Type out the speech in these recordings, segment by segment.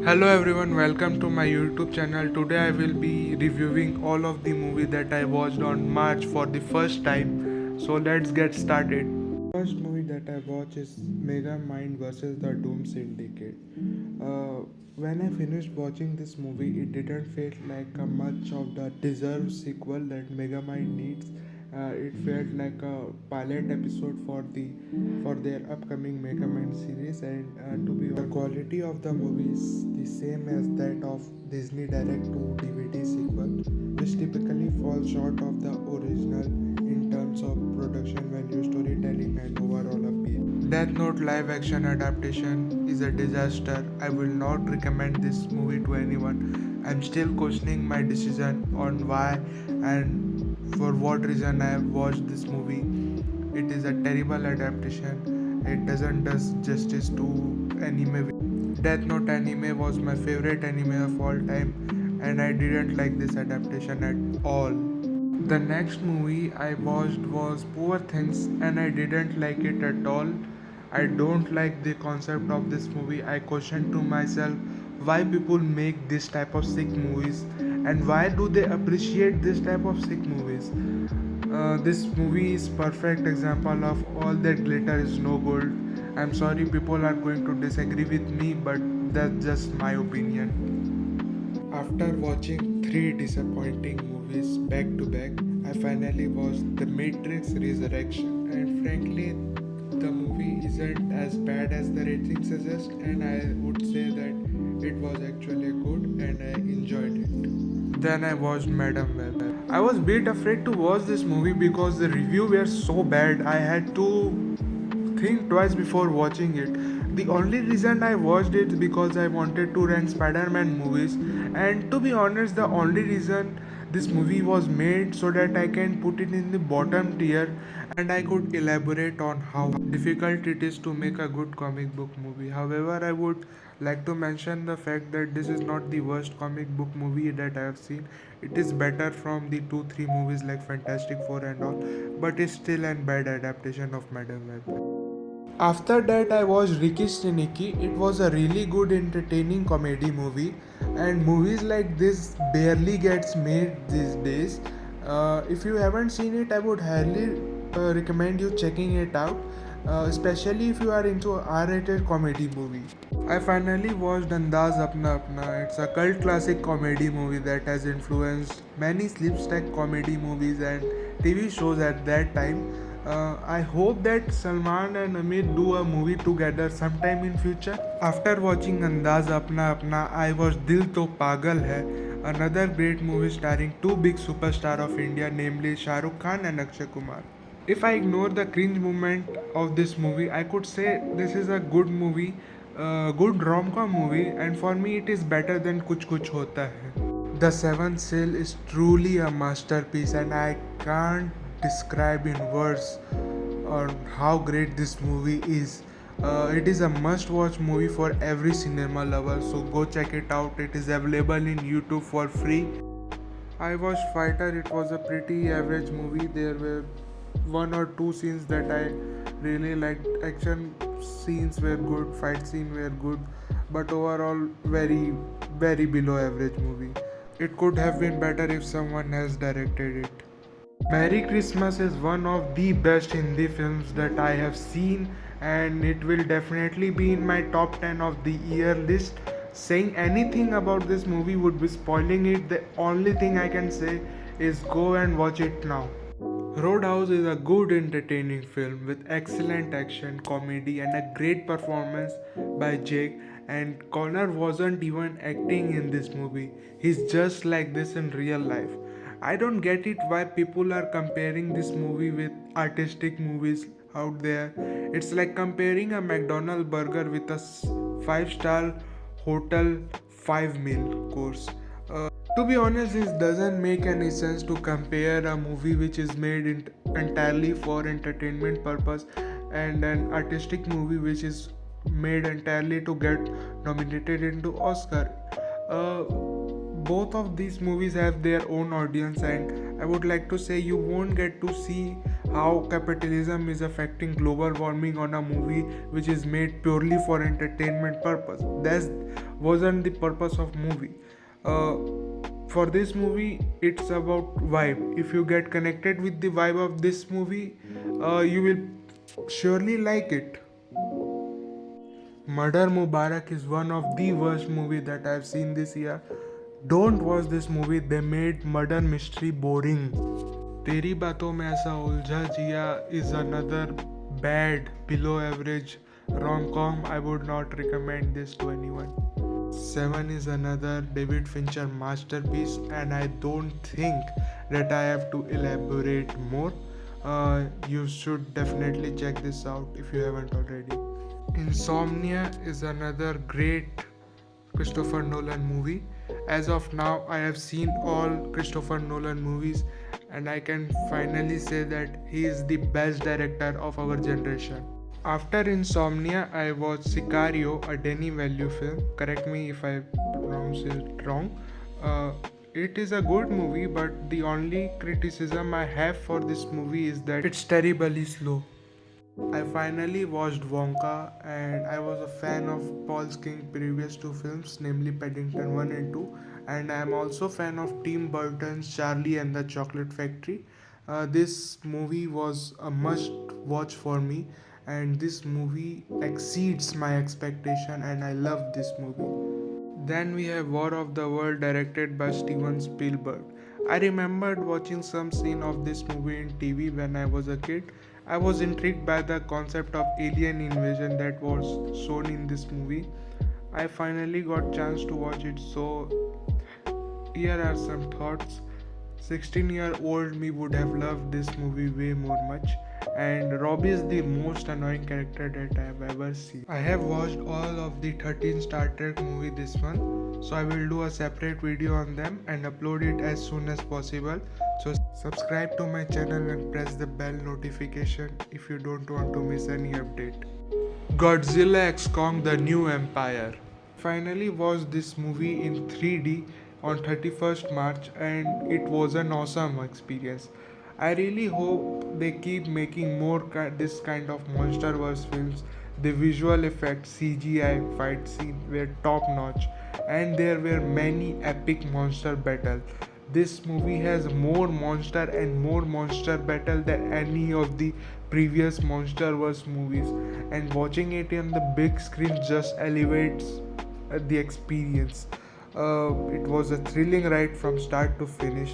Hello everyone, welcome to my YouTube channel. Today I will be reviewing all of the movie that I watched on March for the first time. So let's get started. First movie that I watched is Megamind versus the Doom Syndicate. When I finished watching this movie, it didn't feel like a much of the deserved sequel that Megamind needs. It felt like a pilot episode for their upcoming Megamind series, and to be honest, the quality of the movie is the same as that of Disney Direct to DVD sequel, which typically falls short of the original in terms of production value, storytelling, and overall appeal. Death Note live action adaptation is a disaster. I will not recommend this movie to anyone. I'm still questioning my decision on why and for what reason I have watched this movie. It is a terrible adaptation. It doesn't do justice to anime. Death Note anime was my favorite anime of all time, and I didn't like this adaptation at all. The next movie I watched was Poor Things, and I didn't like it at all. I don't like the concept of this movie. I questioned to myself why people make this type of sick movies and why do they appreciate this type of sick movies. This movie is perfect example of all that glitter is no gold. I'm sorry people are going to disagree with me, but that's just my opinion. After watching three disappointing movies back to back, I finally watched The Matrix Resurrection, and frankly, the movie isn't as bad as the rating suggests, and I would say that it was actually good and I enjoyed it. Then I watched Madam Web. I was a bit afraid to watch this movie because the review were so bad. I had to think twice before watching it. The only reason I watched it is because I wanted to rank Spider-Man movies, and to be honest, the only reason this movie was made so that I can put it in the bottom tier and I could elaborate on how difficult it is to make a good comic book movie. However, I would like to mention the fact that this is not the worst comic book movie that I have seen. It is better from the 2-3 movies like Fantastic Four and all, but it's still a bad adaptation of Madam Web. After that, I watched Ricky Stanicky. It was a really good, entertaining comedy movie, and movies like this barely gets made these days. If you haven't seen it, I would highly recommend you checking it out, especially if you are into R-rated comedy movie. I finally watched Andaz Apna. It's a cult classic comedy movie that has influenced many slapstick comedy movies and TV shows at that time. I hope that Salman and Amit do a movie together sometime in future. After watching Andaz Apna, I watched Dil To Pagal Hai, another great movie starring two big superstars of India, namely Shah Rukh Khan and Akshay Kumar. If I ignore the cringe moment of this movie, I could say this is a good movie, good rom-com movie, and for me it is better than Kuch Kuch Hota Hai. The Seventh Seal is truly a masterpiece, and I can't describe in words on how great this movie is. It is a must-watch movie for every cinema lover, so go check it out. It is available in YouTube for free. I watched Fighter. It was a pretty average movie. There were one or two scenes that I really liked. Action scenes were good, fight scenes were good, but overall very below average movie. It could have been better if someone else directed it. Merry Christmas is one of the best Hindi films that I have seen, and it will definitely be in my top 10 of the year list. Saying anything about this movie would be spoiling it. The only thing I can say is go and watch it now. Roadhouse is a good entertaining film with excellent action, comedy, and a great performance by Jake. And Connor wasn't even acting in this movie, he's just like this in real life. I don't get it why people are comparing this movie with artistic movies out there. It's like comparing a McDonald's burger with a 5-star hotel 5 meal course. To be honest, this doesn't make any sense to compare a movie which is made entirely for entertainment purpose and an artistic movie which is made entirely to get nominated into Oscar. Both of these movies have their own audience, and I would like to say you won't get to see how capitalism is affecting global warming on a movie which is made purely for entertainment purpose. That wasn't the purpose of movie. uh, for this movie it's about vibe. If you get connected with the vibe of this movie, you will surely like it. Murder Mubarak is one of the worst movie that I've seen this year. Don't watch this movie. They made murder mystery boring. तेरी बातों में ऐसा उलझा जिया is another bad below average rom-com. I would not recommend this to anyone. Seven is another David Fincher masterpiece, and I don't think that I have to elaborate more. You should definitely check this out if you haven't already. Insomnia is another great Christopher Nolan movie. As of now, I have seen all Christopher Nolan movies, and I can finally say that he is the best director of our generation. After Insomnia, I watched Sicario, a Denny Value film. Correct me if I pronounce it wrong. It is a good movie, but the only criticism I have for this movie is that it's terribly slow. I finally watched Wonka, and I was a fan of Paul King's previous two films, namely Paddington 1 and 2, and I am also a fan of Tim Burton's Charlie and the Chocolate Factory. This movie was a must watch for me, and this movie exceeds my expectation, and I love this movie. Then we have War of the World directed by Steven Spielberg. I remembered watching some scene of this movie in TV when I was a kid. I was intrigued by the concept of alien invasion that was shown in this movie. I finally got chance to watch it, so here are some thoughts. 16-year-old me would have loved this movie way more much, and Robbie is the most annoying character that I have ever seen. I have watched all of the 13 Star Trek movie this month, so I will do a separate video on them and upload it as soon as possible. So subscribe to my channel and press the bell notification if you don't want to miss any update. Godzilla x Kong The New Empire. Finally watched this movie in 3D on 31st March, and it was an awesome experience. I really hope they keep making more this kind of monsterverse films. The visual effects, CGI fight scene were top notch, and there were many epic monster battles. This movie has more monster and more monster battle than any of the previous monsterverse movies, and watching it on the big screen just elevates the experience. It was a thrilling ride from start to finish.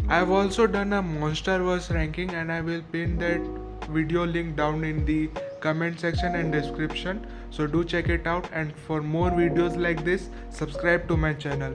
I've also done a monsterverse ranking, and I will pin that video link down in the comment section and description, so do check it out, and for more videos like this subscribe to my channel.